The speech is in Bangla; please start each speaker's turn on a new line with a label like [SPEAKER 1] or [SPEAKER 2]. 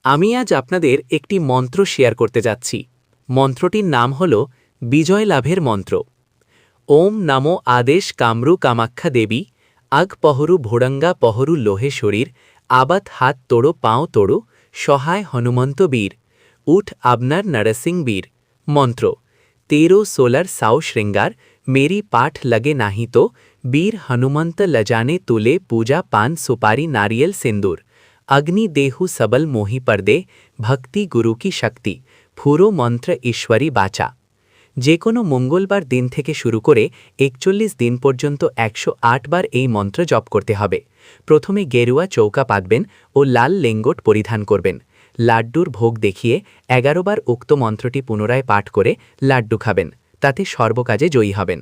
[SPEAKER 1] আমি আজ আপনাদের একটি মন্ত্র শেয়ার করতে যাচ্ছি। মন্ত্রটির নাম হল বিজয় লাভের মন্ত্র। ওম নামো আদেশ কামরু কামাখ্যা দেবী, আগ পহরু ভোড়ঙ্গা পহরু লোহে শরীর, আবাত হাত তোড়ো পাও তোড়ো, সহায় হনুমন্ত বীর, উঠ আপনার নরসিং বীর। মন্ত্র 13-16 সাও শ্রৃঙ্গার, মেরি পাঠ লগে নাহি তো, বীর হনুমন্ত লজানে তুলে পূজা পান সুপারি नारियल सिंदूर, अग्नि देहु सबल मोहि पर्दे, भक्ति गुरु की शक्ति, ফুরো মন্ত্র ঈশ্বরী বাচা। যে কোনো মঙ্গলবার দিন থেকে শুরু করে 41 দিন পর্যন্ত 108 বার এই মন্ত্র জপ করতে হবে। প্রথমে গেরুয়া চৌকা পাতবেন ও লাল লেঙ্গট পরিধান করবেন। লাড্ডুর ভোগ দেখিয়ে 11 বার উক্ত মন্ত্রটি পুনরায় পাঠ করে লাড্ডু খাবেন, তাতে সর্বকাজে জয়ী হবেন।